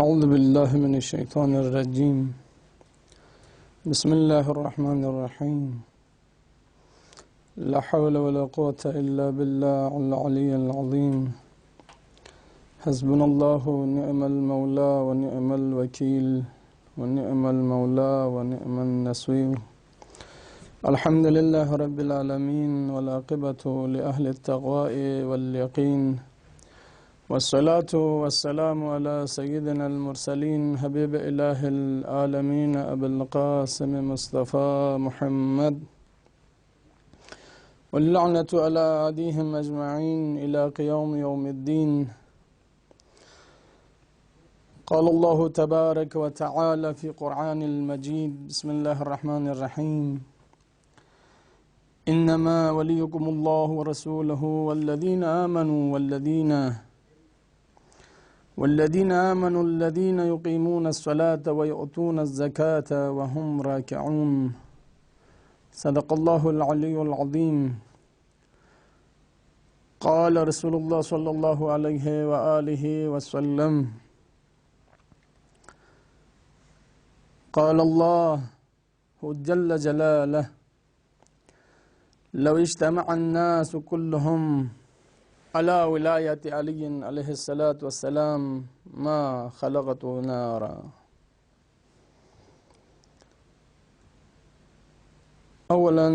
أعوذ بالله من الشيطان الرجيم. بسم الله الرحمن الرحيم. لا حول ولا قوة إلا بالله العلي العظيم. حسبنا الله ونعم المولى ونعم الوكيل ونعم المولى ونعم النصير. الحمد لله رب العالمين والعاقبة لأهل التقوى واليقين، والصلاة والسلام على سيدنا المرسلين حبيب إله العالمين أبي القاسم مصطفى محمد، واللعنة على أعدائهم أجمعين إلى قيام يوم الدين. قال الله تبارك وتعالى في قرآن المجيد: بسم الله الرحمن الرحيم. إنما وليكم الله ورسوله والذين آمنوا الذين يقيمون الصلاة ويؤتون الزكاة وهم راكعون. صدق الله العلي العظيم. قال رسول الله صلى الله عليه وآله وسلم: قال الله جل جلاله: لو اجتمع الناس كلهم على ولاية علي عليه الصلاة والسلام ما خلقت نارا. اولا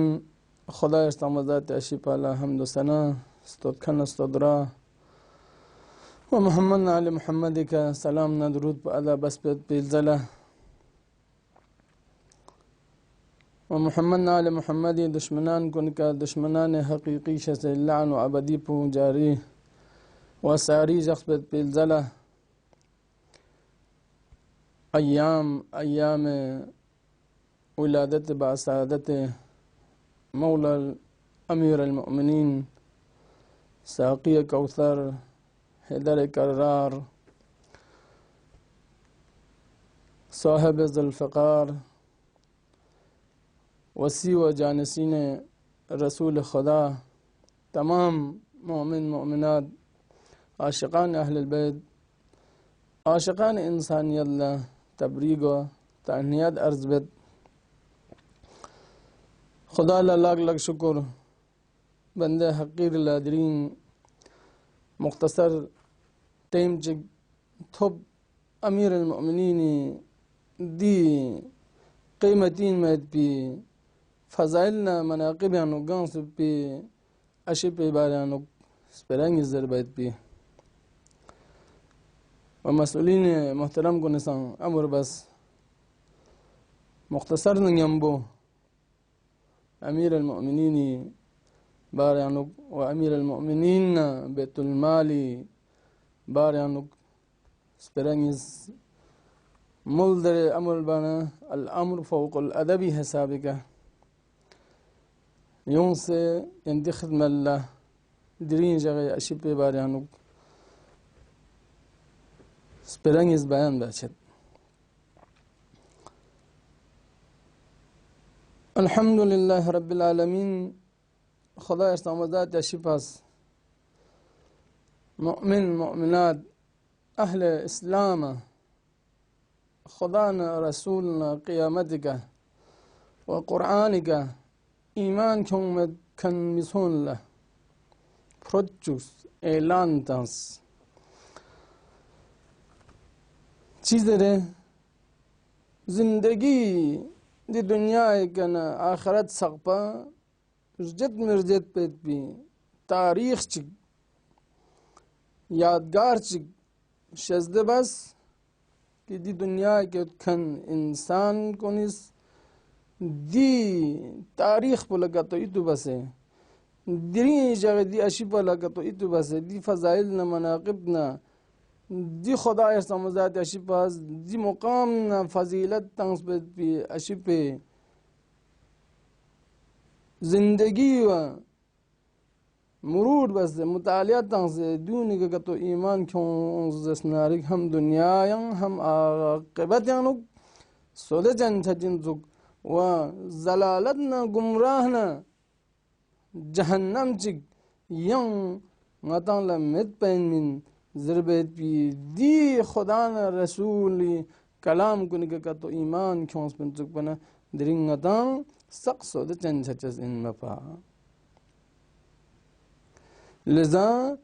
خدای استمازات اشیپ الله حمد و ثنا استاد کن استاد را و محمد علی محمدی که سلام ندرود به ادا بس بیلزله و محمد علی محمدی دشمنان کن که دشمنان حقیقی شس لعن و ابدی پو جاری و ساری شخص بیلزله. ایام ولادت بسعادت مولا امیر المؤمنین ساقی کوثر حیدر کرار صاحب ذوالفقار وسیع و جانشین رسول خدا، تمام مؤمن مؤمنات، عاشقان اهل البیت، عاشقان انسانیت الله تبریک و تهنیت عرض بد. خدا لاک لاک شکر. بنده حقیر لادرین مختصر ٹیم چک تھوب امیر المؤمنین دی قیمتین مید پی فضائلنا مناقبیانو گانس پی اشی پی باریانو سپرنگی زربیت پی و مسئولین محترم کو نسان امر بس مختصر نگمبو امیر المؤمنین باریانو و امیر المؤمنین بیت المالی باریانو سپرنگیز ملدر امر بانا الامر فوق الادبی حسابی کا یون سے یندی خدم اللہ درین جگہ اشیپ باریانو سپرنگیز بیان باشد. الحمد لله رب العالمين. خدا استمازات اشیپاس مؤمن مؤمنات اهل اسلام خدانا رسولنا قیامتك وقرآنك ایمان کن مسون له پروچوس اعلان تانس چیز داره زندگی دی دنیا کنا آخرت سقپا رجت مرجت پیت بی تاریخ چک یادگار چک شزده بس کہ دی دنیا کے کھن انسان کو نس دی تاریخ پہ لگا تو اتو بسے دری جگہ دی اشی پہ لگا تو اتو بسے دی فضائل نہ مناقب نہ دی خدا استمازات اشی پاس دی مقام نہ فضیلت تنس پہ اشی پہ زندگی و مرور بس مطالعہ تنس دونی کا تو ایمان کیوں زسنارک ہم دنیا ہم عاقبت یانو سوده جن تجنزک و زلالتنا گمراهنا جهنم چک ین غطان لمت پین من ضربت بی دی خدا نه رسولی کلام کنی که تو ایمان کیونس بنتوک بنا درینگدان سقسو ده چند چچس این مپا لذا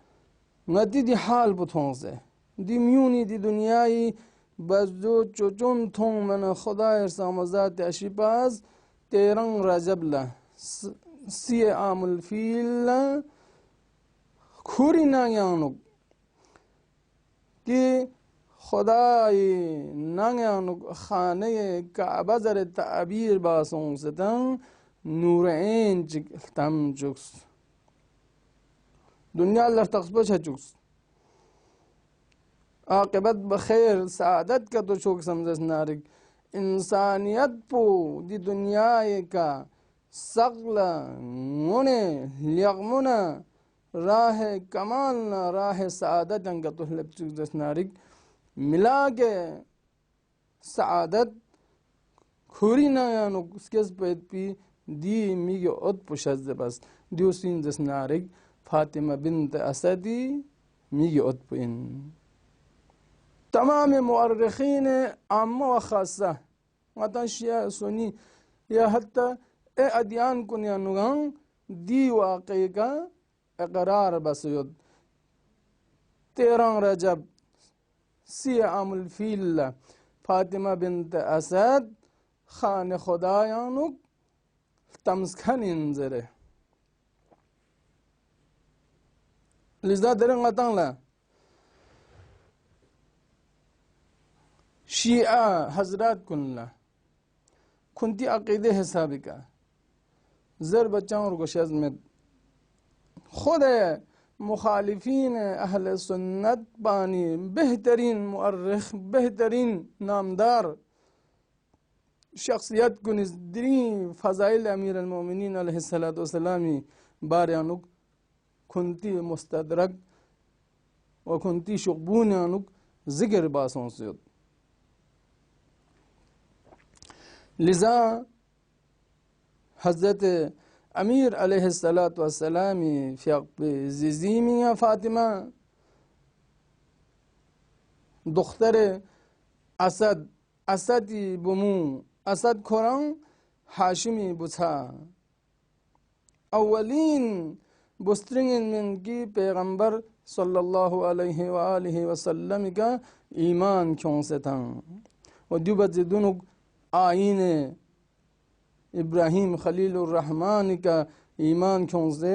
ندی دی حال بتونسه دی میونی دی دنیای بزدو چون تون من خدا ارسام ذات اشی باز تیرنگ رجب له سی عام الفیل خوری نگیانو که خدای نگیانو خانه کعبه زر تعبیر باسون ستن نور این تم جوکس دنیا اللہ تقصبش چوکس عاقبت بخیر سعادت کا تو چوک سمجھس نارک انسانیت پو دی دنیا کا سقل مونے لیغمنا راہ کمالنا راہ سعادت انگا تو ہلپ چوک نارک ملا کے سعادت خوری نایانو کس پیت پی دی میگی اد پشد بس دیو سین دس نارک فاطمہ بنت اسدی میگی اد پین تمام مؤرخین عامة وخاصة مثلا شیعہ سنی یا حتی ادیان کنیانوگان دی واقعی کا اقرار بسید 13 رجب سی عام الفیل فاطمہ بنت اسد خان خدایانو تمسکن انزره لذا درنگ اتنگلا شیعہ حضرات کنلا کنتی عقیدے حسابی کا زر بچاؤں اور گوشت میں خود مخالفین اہل سنت بانی بہترین مؤرخ بہترین نامدار شخصیت کنز درین فضائل امیر المؤمنین علیہ السلام باریانک کنتی مستدرک و کنتی شقبونیانک ذکر باسوں سے لذا حضرت امیر علیہ السلام فی عقب زیزیمی فاطمہ دختر اسدی بمو اسد کوران حاشمی بچا اولین بسترین من کی پیغمبر صلی اللہ علیہ وآلہ وسلم کا ایمان کیوں سے تھا و دیو بزدونو آئین ابراہیم خلیل الرحمن کا ایمان کیوں سے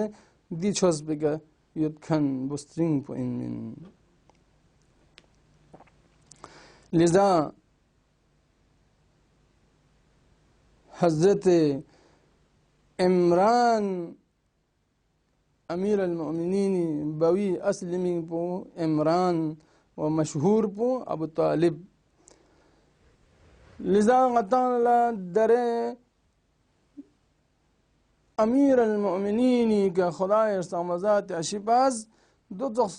دی چھوز بگا یدکن بسترین پو ان من لذا حضرت عمران امیر المؤمنین بوی اسلمی پو عمران و مشہور پو ابو طالب لذا غطان اللہ در امیر المؤمنین کا خدا ارسامزات اشیباز دو تخص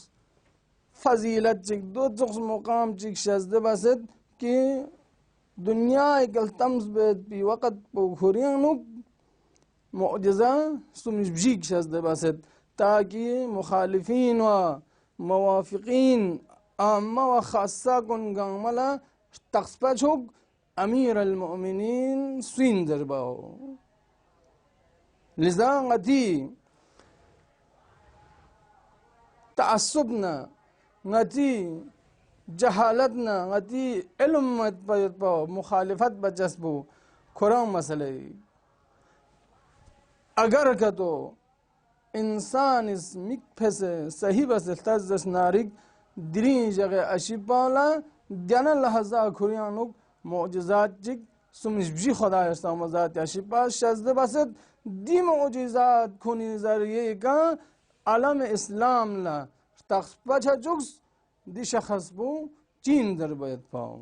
فضیلت چک دو تخص مقام چک شزد بسد کہ دنیا اکل تمز بیت پی وقت پو گھوریانو معجزہ سمجھ بجیک شزد بسد تاکہ مخالفین و موافقین عامہ و خاصہ کن گاملا تقصپہ چھوک امیر المؤمنین سوین درباؤ لذا غتی تعصبنا غتی جہالتنا غتی علم مت پاؤ مخالفت بچسبو قرآن مسئلہ اگر کہ تو انسان اس مکفس صحیح بس تزس نارک درین جگہ اشیبالا دیانا لحظہ کھریانوک معجزات چک سمجھ بجی خدا ارسامزات اشیباز شزد بسد دی معجزات کھونی ذریعے کا علم اسلام لا تخصپچہ چکس دی شخص بو چین در بیت پاؤ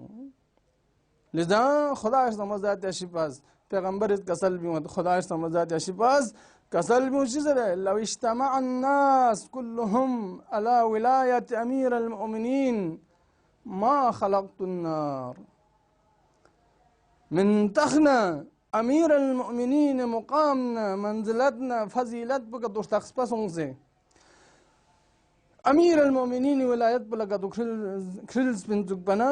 لذا خدا ارسامزات اشیباز پیغمبر اس کسل بھی خدا ارسامزات اشیباز کسل بھی چیز ہے لو اجتمع الناس كلهم على ولایت امیر المؤمنین ما خلقت النار من تخنا امیر المؤمنین مقامنا منزلتنا فضیلت بکا دوش تخص پسوں سے अमीर अल-मोमिनीन विलायत पलका तो खिल्स बिन जुकबना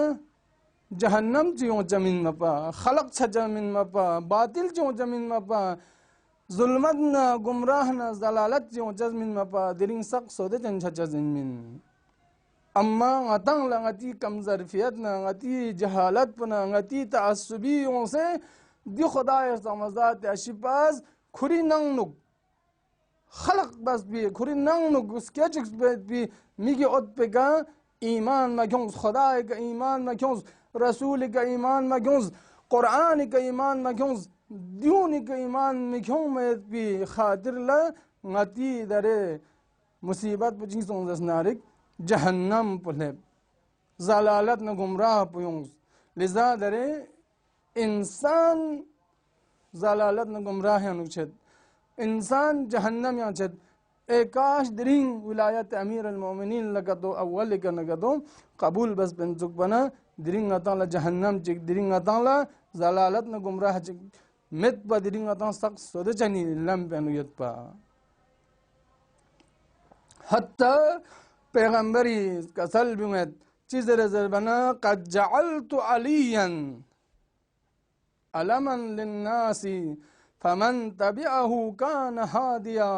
जहन्नम चियों जमीन मपा खलक छ जमीन मपा बातिल चियों जमीन मपा जुल्मत न गुमराह न जलालत चियों जमीन मपा दिरिंग सक सोदे जन छ जमीन अम्मा ngатang la ngati कमजरफियत न ngati जहालत न ngati तासुबियों से दी खुदा समझात अशिपास खुरी नंग खलक बस भी खुरी नंग उसके चिक्स भी मिगी ओत पे का ईमान में क्यों खुदा का ईमान में क्यों रसूल का ईमान में क्यों कुरान का ईमान में क्यों दीन का ईमान में क्यों मैं भी खातिर ला ngati दरे मुसीबत पुजी सोंदस नारिक जहन्नम पुले जलालत न गुमराह पुयों लिजा दरे इंसान जलालत न गुमराह अनुच्छेद इंसान जहन्नम या छेद एकाश दरिंग विलायत अमीर अल-मोमिनीन लगा तो अव्वल का लगा तो कबूल बस बन चुक बना दरिंग अताला जहन्नम चिक दरिंग अताला जलालत न गुमराह चिक मित प दरिंग अता सक सोदे चनी लम पेनुयत पा हत्ता पैगंबरी कसल बिमत चीज रजर बना कद जअलतु अलियन अलमन लिन्नासी फमन तबिअहु कान हादिया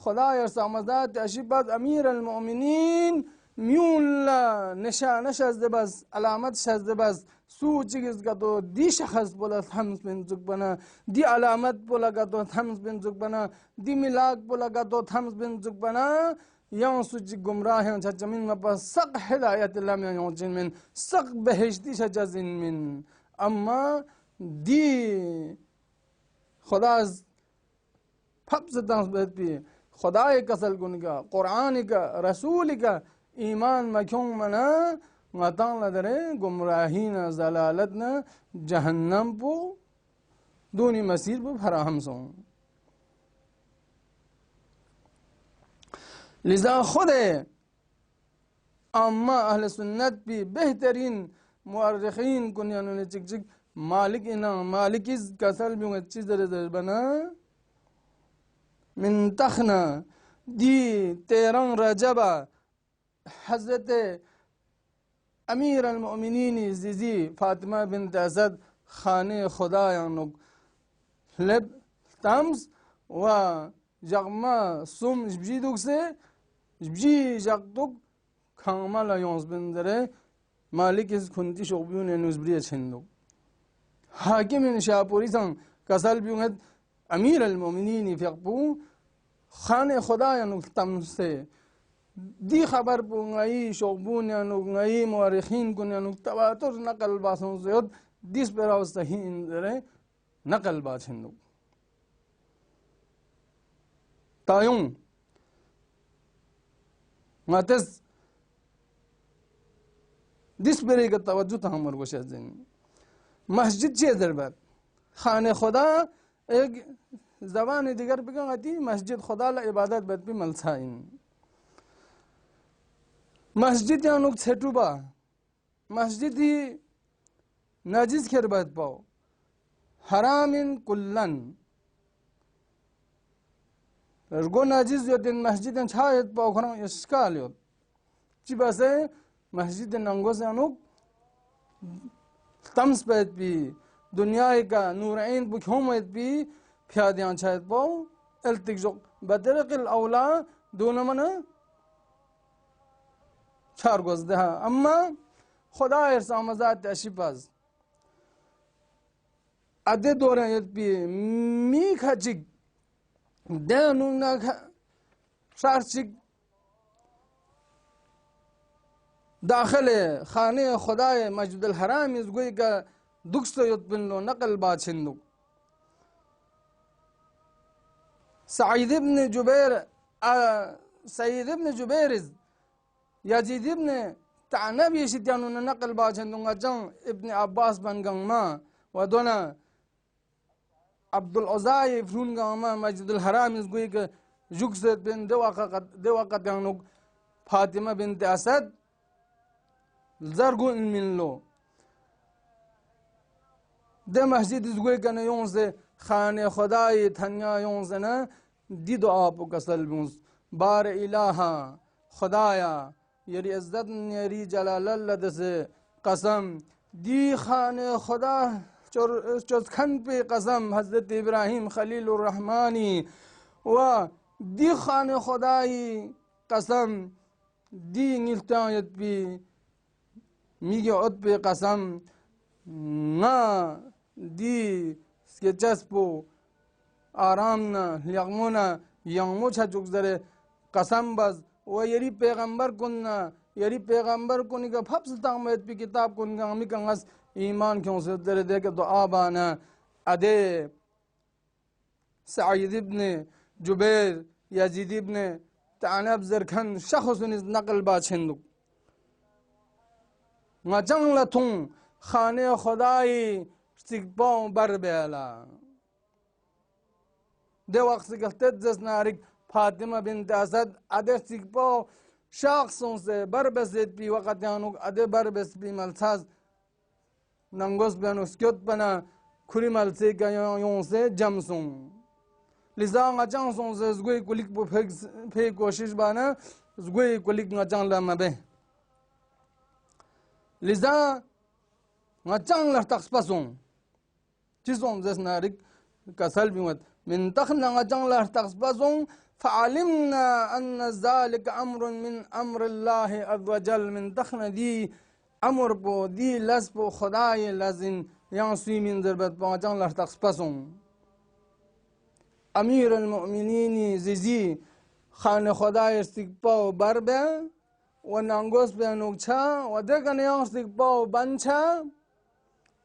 खुदाया समझदात अशिबात अमीर अल-मोमिनीन म्यूला निशान शज़ बस अलामत शज़ बस सूचिस का तो दी शख्स बोला थम्स बिन जुक बना दी अलामत बोला का तो थम्स बिन जुक बना दी मिलाक बोला का तो थम्स बिन जुक बना यहाँ सूची गुमराह हैं छा जमीन में पर सक हिदायत अल्लाह में यहाँ जिनमें सक बहिश्ती छा जज़िन में अम्मा दी खुदा फब्स दांस बेत भी खुदा कसल गुन का कुरान का रसूल का ईमान में क्यों मना ngataang la dare gumrahi na zalalat na jahannam po duni masir po faraham song Lija खुद अम्मा अहल सुन्नत भी बेहतरीन मुअर्रिखीन को ने चिक चिक मालिक इना मालिक इस कसल भी अच्छी तरह बना मिन तखना दी 13 रजबा हजरत अमीर अल-मोमिनीन ज़ीज़ी फातिमा बिन्त असद खाने खुदा यानुक लब तम्स व जगमा सुम जबजीदुक से जबजी जगतुक खामा लायोंस बिंदरे मालिक इस खुंती शोबियों ने नुज़ब्रिय छिंदो हाकिम इन शाहपुरी संग कसल बियुंगत अमीर अल-मोमिनीन फ़िक़बू खाने खुदा यानुक तम्स से दी खबर पुंगाई शोबून यानुक नई मुअर्रिखीन को यानुक तवातुर नकल बासों से दिस पर सही इंदरे नकल बाछिंदो तायुं मातस दिस पर एक तवज्जो तहमर को शज़िन मस्जिद चे दरबार खाने खुदा एक ज़बान दिगर बिगंगती मस्जिद खुदा ला इबादत बद भी मलसाइन मस्जिद यानुक छेटुबा मस्जिद ही नजिस खिरबत पाओ हरामिन कुल्लन रगो नजिस जो दिन मस्जिद छायत पाओ खरा इसकाल यो चिबसे मस्जिद नंगो से यानुक तम्स पैत भी दुनिया का नूरैन बुखोमत भी फ्यादियां छायत पाओ अल्तिक बदरकिल औला दोनों मना चार गोज़ दहा अम्मा खुदा ऐरसामज़ात अशिपास अदे दोरे यद भी मी खचिक देनुना शार्चिक दाखिले खाने खुदा मस्जिदुल हराम इस गोई का दुख्त यद बिन लो नकल बाछिंदो सईद इब्न जुबैर यजीद इब्न तानब यशित्यानु नकल बाछिंदोंगा जंग इब्न अब्बास बन गंगमा वदोना अब्दुल उज़ाई फ्रून गंगमा मस्जिदुल हराम इस गोई का जुक्सत बिन देवाकत यानुक फातिमा बिन्त असद ज़रगुन मिन लो दे मस्जिद इस गोई का नयों से खाने खुदाई थन्या यों से ना दी दुआ पो कसल बिउस बार इलाहा خدایا یری عزت یری جلال الله سے قسم دی خانه خدا چوزکن پہ قسم حضرت ابراہیم خلیل الرحمانی و دی خانه خدایی قسم دی نیلتایت پی میگه عد پہ قسم نا دی سکچسپو آرام نا لیغمونا یغمو چا چکزره قسم بز و یری پیغمبر کننا یری پیغمبر کنی که پھپس تاقمت پی کتاب کنگا ہمی کنگس ایمان کیوں سے دره دے که دعا بانا ادے سعید ابن جبیر یزید ابن تعنب زرکن شخص نیز نقل با چندو nga jang la thung khane khudai sikpon bar bela de waqt sigtet zasnarik Fatima bint Asad ade sikpo shakhson se barbezet bi waqt yanuk ade barbes bi malsaz nangos banus kyot bana khuri malse ga yon se jamsun liza nga jang son se zgui kulik bu phe koshish bana zgui kulik nga jang la mabe liza nga jang la taqspasung chizom zasnarik kasal bimat من تخنا جان لا تقصبزون فعلمنا أن ذلك أمر من أمر الله عز وجل من تخنا دي أمر بو دي لس بو خداي لازم ينسوي من ضربت بو جان لا تقصبزون أمير المؤمنين زيزي خان خداي استقباو بربه ونانغوس بيانوكشا ودكان ينستقباو بانشا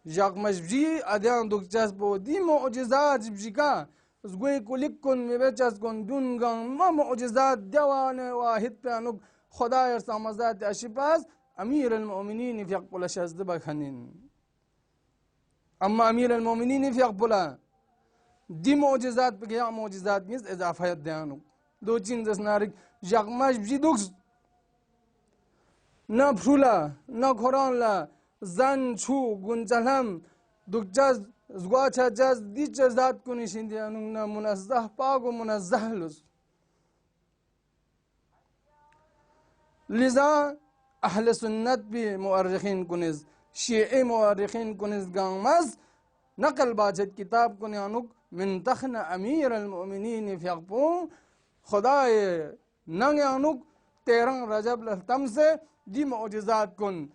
جاك مجبجي أديان دوكجاس بو دي معجزات جبجيكا زغوي كوليكون مبچاس كون دونغان ما معجزات دوان واحد بانوك خداير سامزات اشباز امير المؤمنين في يقبل شازد بخنين اما امير المؤمنين في يقبل دي معجزات بقيا معجزات نيز اضافه ديانو دو چين دسنارك جاقماش بجي دوكس نا پرولا نا قرآن لا زن چو گنجلهم دوكجاز زغاچا جاز دی جزات کنی شندی انونا منزه پاک و منزه لز لذا اهل سنت بی مؤرخین کنیز شیعی مؤرخین کنیز گانمز نقل باجد کتاب کنی انوک من تخن امیر المؤمنین فیقبو خدای ننگ انوک 13 رجب لحتم سے دی معجزات کن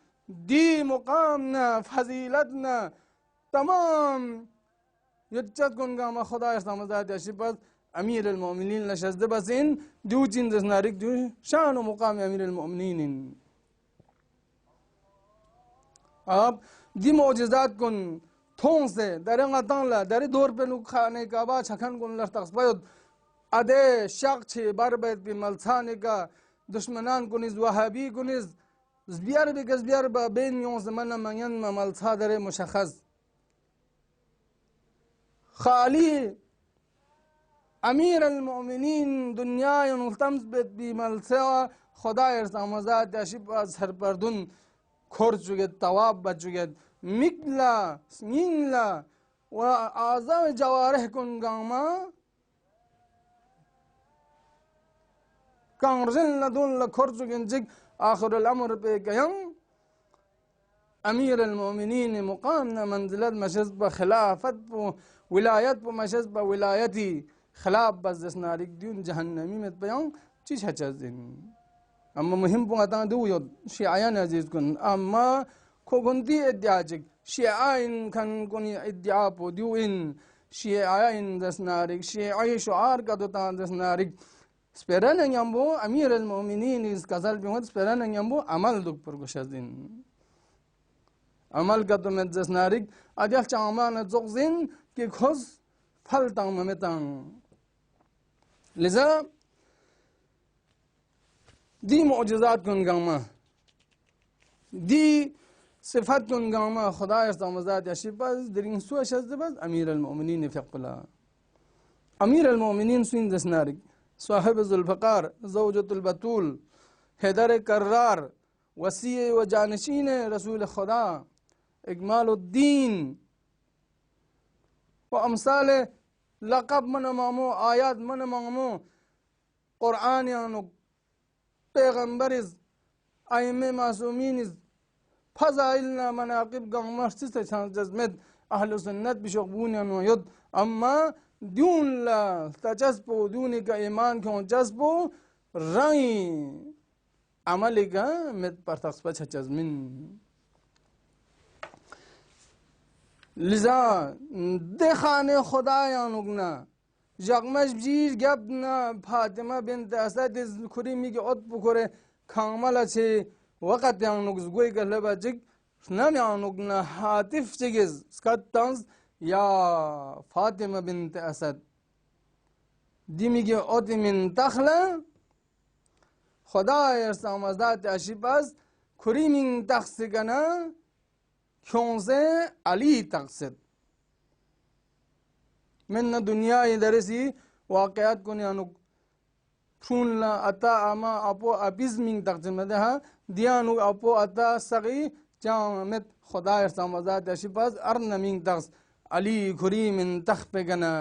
دی مقامنا فضیلتنا تمام يتجد كون قام خداي سامزات يشبز أمير المؤمنين لشزد بسين دو جندس نارك دو شان مقام أمير المؤمنين अब दी معجزات कन थों से दरे ngатang la dare dor pe nuk khane ka ba chakhan kun la taqsbayod ade shaq che barbet bi malsane ka dushmanan kuniz wahabi kuniz zbiar bi gazbiar ba ben yon zamana manyan ma malsa dare mushakhas خالي أمير المؤمنين دنيا ينلتمس بملسوا خداير سامزات يشيب أزهر بردون كورجوجد تواب بجوجد مكلا سمينلا وأعظم جوارح كن قاما كان رجل لدون لكورجوجن جيك آخر الأمر بيقيم أمير المؤمنين مقامنا منزلت مشزبة خلافت ولايت مشزبة ولايتي خلاف بزس نارك دون جهنمي مت بيان چيش هچزين أما مهم بغتان دو يود شيعيان عزيز كن أما كوغنتي ادعاجك شيعين كان كوني ادعا بوديو إن شيعين دس نارك شيعي شعار كدوتان دس نارك سپران ينبو أمير المؤمنين إز كزال بيوت سپران ينبو عمل دوك پرگوشزين عمل کا تو میں جسنارک اجل چامان زغزین کی خوز پھلتاں ممتاں لذا دی معجزات کن گاما دی صفات کن گاما خدا استامزات یشباز درین سو شذباز امیر المؤمنین فقلا امیر المؤمنین سوین جسنارک صاحب ذوالفقار زوجة البتول حیدر کرار وسیع و جانشین رسول خدا إكمال الدين وأمثال لقب من مامو آيات من مامو قرآن يانو पैगंबरिज आइमे मासूमीनिज फजाइलना मनाकिब गमर्सिस जजमेत अहलु सुन्नत बिशोबून यद अम्मा दून ला तजस्बो दूनी का ईमान क्यों जज्बो रई अमलिका में परतक्स पर जजमिन लिजा देखाने खुदाया नुगना जगमश जीर गबना फातिमा बिन्त असद खुरीमी के ओत पुखरे खामला छे वक़्त yang नुग गोई गलबा जिग नम yang नुगना हातिफ जिगिज स्कत्तंस या फातिमा बिन्त असद दिमी के ओत मिन तखला खुदा समझदात अशिबाज खुरीमी तख्सिगना क्यों से अली तख्सिद من दुनिया इधरसी वाक़यात को न्यानुक फूलना अता आमा अपो अबिज़मिंग तकजमदे हा दियानुक अपो अता सगी जामत खुदा समझात अशिबाज अर्नमिंग तख्स अली खुरी मिन तख पे गना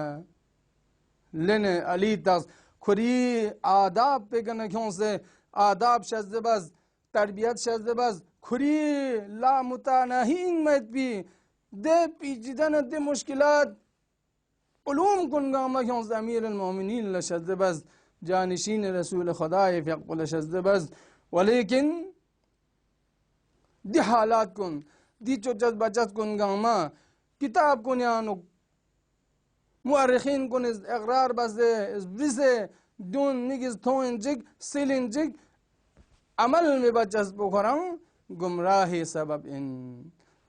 लेने अली तख्स खुरी आदाब पे गना क्यों से आदाब शज़बाज तरबियत शज़बाज खुरी ला मुतानहीन मत भी दे पीजिदन दे मुश्किलात उलूम कुनगामा क्यों से अमीर अल-मोमिनीन लशज़बाज जानशीन रसूल खुदा फ़िक़ुल शज़बाज वलेकिन दी हालात कुन दी चोचत बचत कुनगामा किताब कुन्यानुक मुअर्रिखीन कुन इक़रार बज़े विज़े दून निगिज़ थोइन जिग सिलिन जिग अमल में बचत बुखरंग गुमराही सबब इन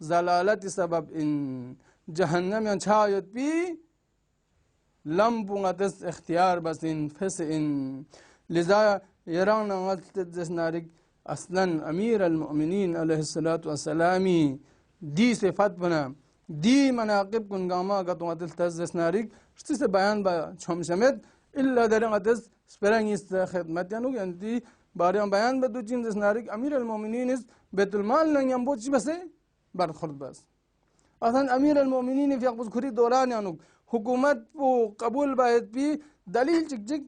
ज़लालत सबब इन जहन्नम या छायत पी लम्बुंगतस इख्तियार बसिन फसिन लिजा यरान अंगत नारिक असलन अमीर अल-मोमिनीन अलैहिस्सलातु वस्सलामी दी सिफत बना दी मनाकिब कुनगामा गतुंगतस तजस नारिक से बयान बा छमशमत इल्ला दरंगतस स्परंगिस खिदमत यानु यंती बारे बयान बदु चिन जस नारिक अमीर अल-मोमिनीन इस बैतुल माल न यंबोच बसे बरखुर्द बस असन अमीर अल-मोमिनीन फियकुस खुरी दौरान यानु हुकूमत को कबूल बायत भी दलील चिक चिक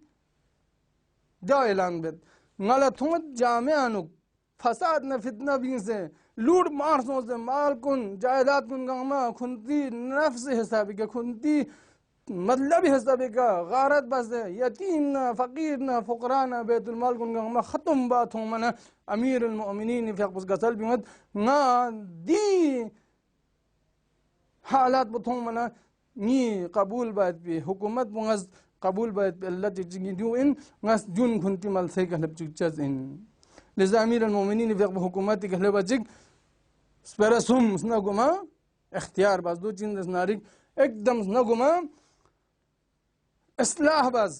जा ऐलान बेत गलत जामे अनुक फसाद न फितना भी से लूट मारसों से माल कुन जायदाद कुन गामा खुनती नफ्स हिसाब के खुनती मतलब हिसाब का गारत बस यतीम न फकीर न फुकरा न बैतुल माल कुन गामा ख़त्म बात हो मना अमीर अल-मोमिनीन फियकुस गसल भी मत ना दी हालात बतों मना नी कबूल बात भी हुकूमत मुंगज कबूल बात भी अल्लाह चिचिंगी दियो इन ngas jun khunti mal sai ka lab chukchas in liza amir al-mu'minin fi hukumat ka lab chik spera sum sna guma ikhtiyar bas do chin das narik ekdam sna guma islah bas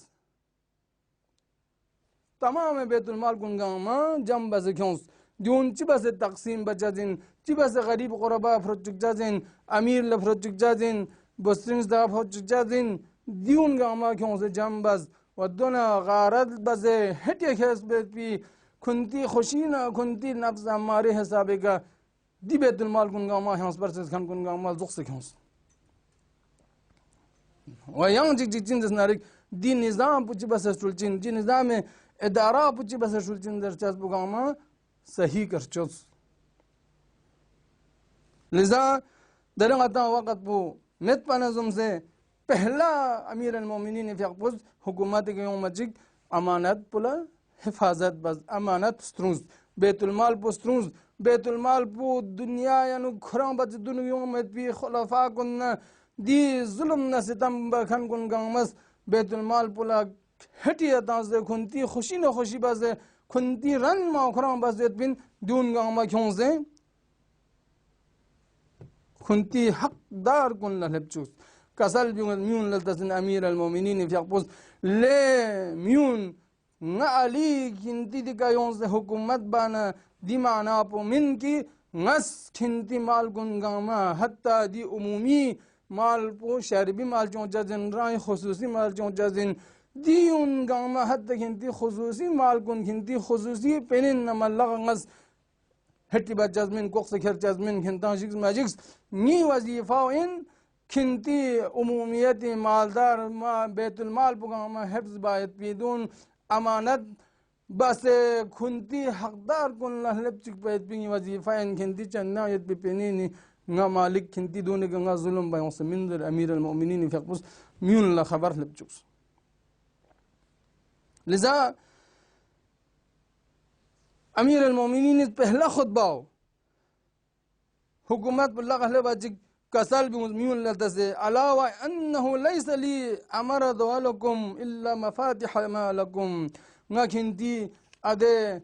tamam Betul माल गुनगामा जम बस क्यों दियोन ची बस तकसीम बचाजिन ची बस गरीब गुरबा फ्रोचुकजाजिन अमीर ल फ्रोचुकजाजिन बस्ट्रिंग्स दा फ्रोचुकजाजिन दियोन गामा क्यों से जम बस वदना गारत बसे हटे खेस भी खुनती खुशी ना खुनती नफ्स हमारे हिसाब का दी बैतुल माल गुनगामा हंस पर से खन गुनगामा जुख से क्यों वयंग जिक जिन जस नारिक दी निजाम पुची बस सुलचिन जी निजाम में इदारा पुची बस सुलचिन दर चस बुगामा सही कर चोस लिजा दरंगता वक़्त वो मित पनजुम से पहला अमीर अल-मोमिनीन फियकुस हुकूमत के यौम मजिक अमानत पुला हिफाजत बस अमानत स्ट्रूज बैतुल माल पो स्ट्रूज बैतुल माल पो दुनिया यानु खुरा बच दुनिया में भी खुलफा कुन दी जुल्म न सितम बखन कुन गमस बैतुल माल पुला हटिया ताजे खुनती खुशी न खुशी बसे खुनती रन मा खुरा बस बिन दून गमा क्यों से खुनती हकदार कुन लहबचूस कसल म्यून लतसन अमीर अल-मोमिनीन फियकुस ले म्यून न अली किंती दिका यों से हुकूमत बाना दिमाना पो मिन की ngस खिंती माल कुन गामा हत्ता दी उमूमी माल पो शरबी माल चों जजन राय खुसूसी माल चों जजन दी उन गामा हत्ता खिंती खुसूसी माल कुन खिंती खुसूसी पेनिन न मल्लग ngस हट्टी बा जजमिन कोक से खैर जजमिन खिंता जिक्स मैजिक्स नी वजीफा इन खिंती उमूमियती मालदार मा बैतुल माल पुगामा हिफ्ज बायत बिदून अमानत बस खुंती हकदार कुन लहलब चिक पैत पिंगी वजीफा इन खिंती चन्ना यत पिपेनी nga malik kinti dune nga zulum bayon se minder amir al mu'minin faqbus miun la khabar lebjus liza amir al mu'minin pehla khutba hukumat billah ahle bajik kasal bi miun la tase ala wa annahu laysa li amara dawalakum illa mafatih ma lakum nga kinti ade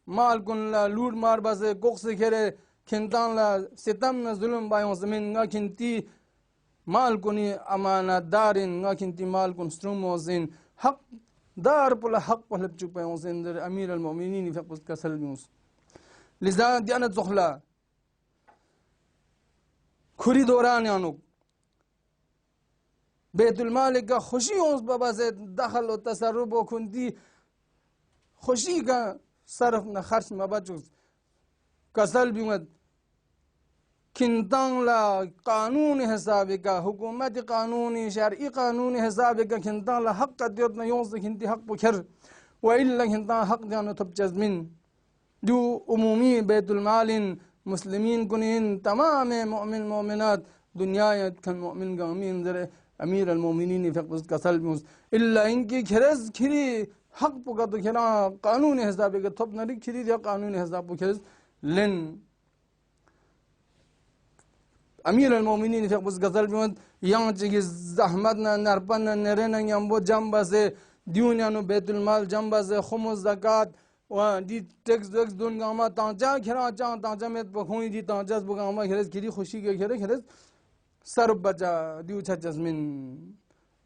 mal kun la lud mar base gok se khere खिंतान ला सितम न जुल्म बायों जमीन nga खिंती माल कुनी अमानतदारिन nga खिंती माल कुन स्ट्रुमोजिन हक दार पुला हक पहले चुप बायों जिंदर अमीर अल मोमिनीन फकुस कसल म्यूस लिजा दियाना जोखला खुरी दौरान यानुक बैतुल माल का खुशी उस बाबा से दखल और तसर्रुफ और खुंती खुशी का सरफ न खर्च मबचुस कसल भी मत खिंतांग ला कानून हिसाब का हुकूमत कानूनी शरई कानून हिसाब का खिंतांग ला हक दियत न यों से खिंती हक पुखर व इल्ला खिंतांग हक जानो थप जज़मिन जो उमूमी बैतुल मालिन मुस्लिमीन कुनिन तमाम मोमिन मोमिनात दुनिया खन मोमिन गामीन जरे अमीर अल मोमिनीन फक़स कसल भी इल्ला इनकी खिरज खिरी हक पुका तो खिरा कानून हिसाब का थप नरी खिरी दिया कानून हिसाब Pukhar len amir al mu'minin faqbus gazal bimad yang chigi zahmat na narpan na nerena yambo jamba se dunya no baitul mal jamba se khumus zakat wa di tax don gama tanja khira cha tanja met bkhoi di tanja bugama khires khiri khushi ke khires sarb baja diu cha jazmin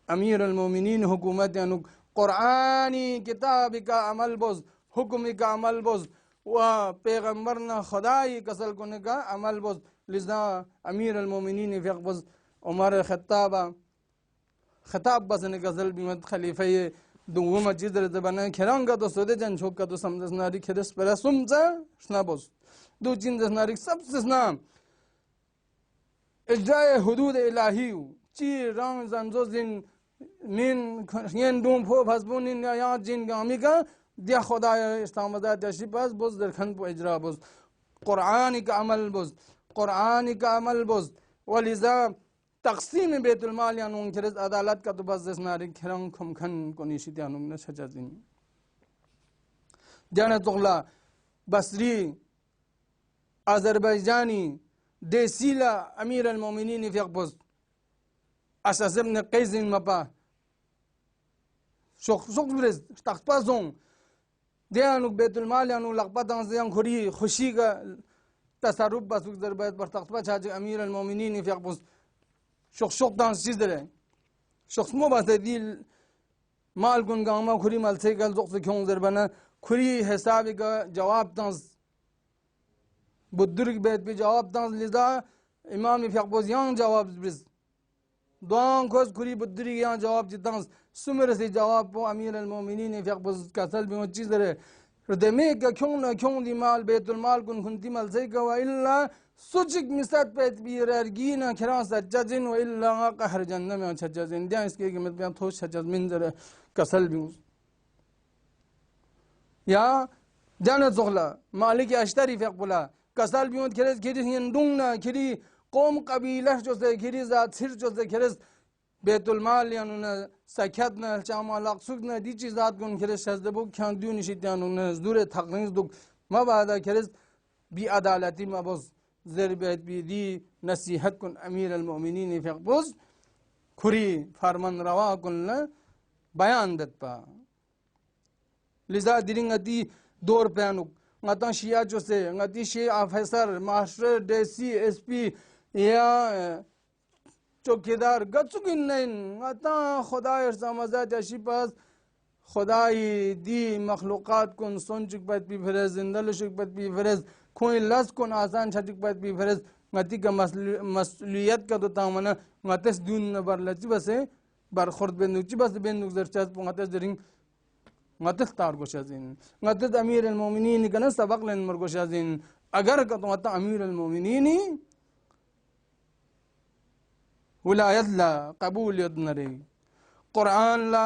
amir al mu'minin hukumat anu qur'ani kitab ka amal boz hukum ka amal boz و پیغمبرنا خدای کسل کنه کا عمل بز لذا امیر المؤمنین فقبز عمر خطاب بزنه کسل بیمت خلیفه دوم جدر زبانه کرانگا تو سوده جن شوکا تو سمدس ناری خرس پر سمزا شنا بز دو جندس ناری سب سنا اجرای حدود الهی چی رام زنزو زین من ین دوم پو فزبونین یا جن گامی کا दिया खुदा इस्लामदा जैसी बस बुज दरखन पर इजरा बुज कुरान का अमल बुज कुरान का अमल बुज वलिजा तकसीम बैतुल माल यानुं खिरज अदालत का तो बस नारी खिरंग खुमखन को निशित यानुं न सजाजिन जाना तुगला बसरी अजरबैजानी देसीला अमीर अल मोमिनीन फिक़बुज अशअस इब्न क़ैस मपा शुक ब्रिज तख्तपाज़ों दियानुक बैतुल माल यानु लक़बतां ज़ियां खुरी खुशी का तसर्रुफ बसुक ज़रबैत पर तख्तपा छाजे अमीर अल मोमिनीन फिक़बुज शुक तां चीज़रे शुक मो बस दिल माल कुन गामा खुरी माल से कल ज़ुक़ से क्यों ज़रबना खुरी हिसाब का जवाब तां बुद्दुर्ग बैत भी जवाब तां लिज़ा इमाम फिक़बुज यां जवाब ब्रिज दुआं खोज खुरी बुद्दुर्ग यां जवाब जितां सुमर से जवाब पो अमीर अल मोमिनीन फक़बुज कसल भी चीज़ रे रदमे का क्यों ना क्यों दी माल बैतुल माल कुन खुंती माल से का व इल्ला सुचिक मिसत पैत भी ररगीना खरा सज्जजिन व इल्ला कहर जन्नत में सज्जजिन दिया इसके कीमत पे थोस सज्जमिन जरे कसल भी या जाना ज़ुगला मालिक अश्तरी फक़बुला कसल भी खिरज खिरी हिंदुंगना खिरी कौम कबीला जो से खिरी जात सिर जो से खिरज बैतुल माल यानु न सख्यात न चामा लक्सुक न दी चीज़ात कुन खिरज शज़दबु ख्यान दियो निशित यानु न ज़दूर थकनिस दुक मबादा खिरज बी अदालती मबुज ज़रबैत बी दी नसीहत कुन अमीर अल मोमिनीन फक़बुज खुरी फरमान रवा कुन न बयान दत्पा लिज़ा दिरिंगती दौर प्यानुक ngata shia jose ngati she officer master dc sp या चौकीदार गचुकिन नहीं ngata खुदाई समझा जैसी पास खुदाई दी मखलूक़ात कुन सोंचुक बात भी फरेज जिंदलुशुक बात भी फरेज कोई लस कुन आसान छचुक बात भी फरेज ngati का मसलियत का तो तामना ngates दून न बर लची बसे बर खुर्द बेंदुची बस बेंदुक जरचास ngates दरिंग ngates तार गोशाजिन ngates अमीर अल मोमिनीन कना सबक लेन मर गोशाजिन अगर का तो ngata अमीर अल मोमिनीन विलायत ला कबूलियत नरे कुरान ला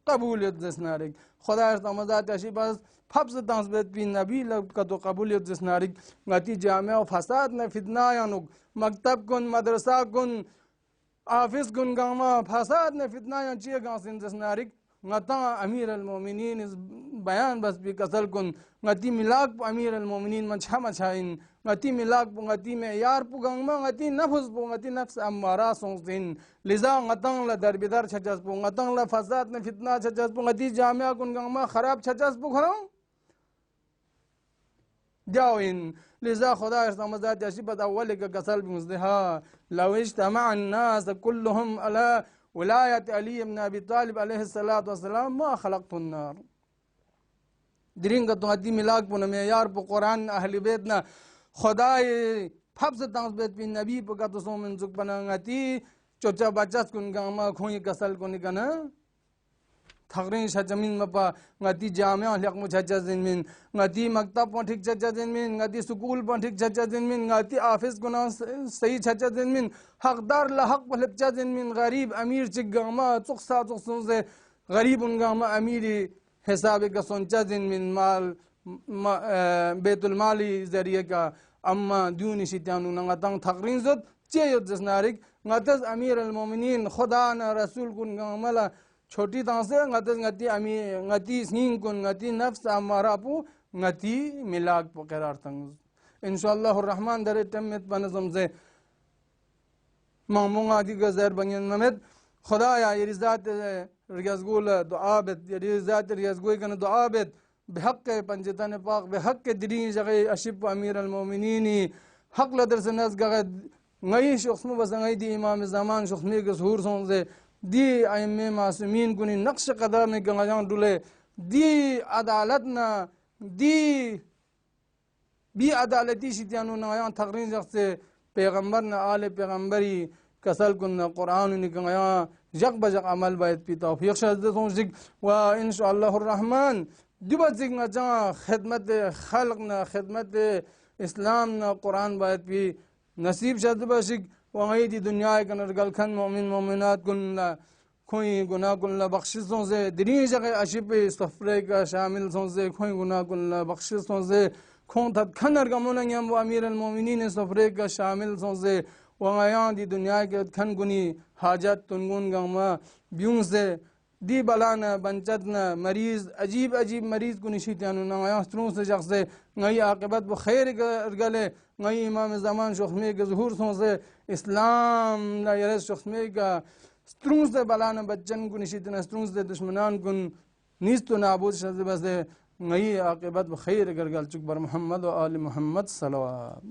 कबूलियत दसनारे खुदा तमजात अशी बस फब्स तंसबत पी नबी लब का तो कबूलियत जिस नारिक गति जामिया फसाद न फितना यानुक मकतब कुन मदरसा कुन ऑफिस कुन गामा फसाद न फितना या चिए गासिन जिस नारिक ngata amir al mu'minin is bayan bas bi kasal kun ngati milak amir al mu'minin man chama chain ngati milak ngati me yar pugang ma ngati nafs bu ngati nafs amara songsin liza ngatang la darbidar chajas bu ngatang la fasad ne fitna chajas bu ngati jamia kun gang ma kharab chajas bu kharang جاوين لذا خدا استمزات جاشبت أولك كسل بمزدها لو اجتمع الناس كلهم على ولاية علي بن أبي طالب عليه الصلاة والسلام ما خلقت النار درين का तुम मिलाक पुन में यार पु कुरान अहली बेत ना खुदाई फब्स तंस बेत पिन नबी पु का तो सोमन जुक बनांगती चोचा बच्चा कुन गामा खोई कसल कुन कना थगरिन शजमिन मपा ngati जामिया लक मु छजा जिनमिन ngati मकतब पठिक छजा जिनमिन ngati स्कूल पठिक छजा जिनमिन ngati ऑफिस गुना सही छजा जिनमिन हकदार ला हक पलचा जिनमिन गरीब अमीर चिगामा चुकसा चुकसुन से गरीब उनगामा अमीरी हिसाब का सोचा जिनमिन माल बेतुल माली जरिए का अम्मा दूनी शितानु नंगतंग थगरिन जुत चेयत जसनारिक ngатас अमीर अल मोमिनीन खुदा न रसूल कुन गामला छोटी तांसे ngati ngati ami ngati sing kun ngati nafs amara pu ngati milag pu karar tang insyaallah arrahman dare temmet banazam ze mamunga di gazer banyan mamet खुदा या रिजात रियाजगुल दुआ बेत रिजात रियाजगुई कन दुआ बेत बहक पंजतन पाक बहक दिरी जगह अशिब अमीर अल मोमिनीन हक लदर से नस गग ngई शख्समु बस ngई दी इमाम ज़मान शख्समी के zuhur सों से दी आइम्मे मासूमीन कुनी नक्श कदम में गंगाजान डुले दी अदालत ना दी बी अदालती शितियानु नगायान तकरीन जख्से पैगंबर ना आले पैगंबरी कसल कुन कुरान नि गंगायान जग बजग अमल बायत पी तौफीक शहद सोंजिक व इंशाअल्लाह रहमान दुबजिग ना जा खिदमत खल्क ना खिदमत इस्लाम ना कुरान बायत पी नसीब शहद बशिक वही दी दुनिया के नरगल खन मोमिन मोमिनात कुन कोई गुनाह कुन बख्शिशों से दिनी जगह अशिप सफरे का शामिल सों से कोई गुनाह कुन बख्शिशों से खों तद खनर गमोन यम अमीर अल मोमिनीन सफरे का शामिल सों से वहां दी दुनिया के खन गुनी हाजत तुनगुन गमा ब्यूं से दी बलाना बंचतना मरीज अजीब अजीब मरीज को निशितानु नया स्त्रों से जग से नई आकिबत ब खैर गले नई इमाम ज़मान शख्मे के ज़हूर सों से इस्लाम ना यरस शख्मे का स्त्रों से बलाना बच्चन को निशितना स्त्रों से दुश्मनान कुन निस्त नाबूद शज़ बस नई आकिबत ब खैर गल चुक बर मोहम्मद व आल मोहम्मद सल्लल्लाहु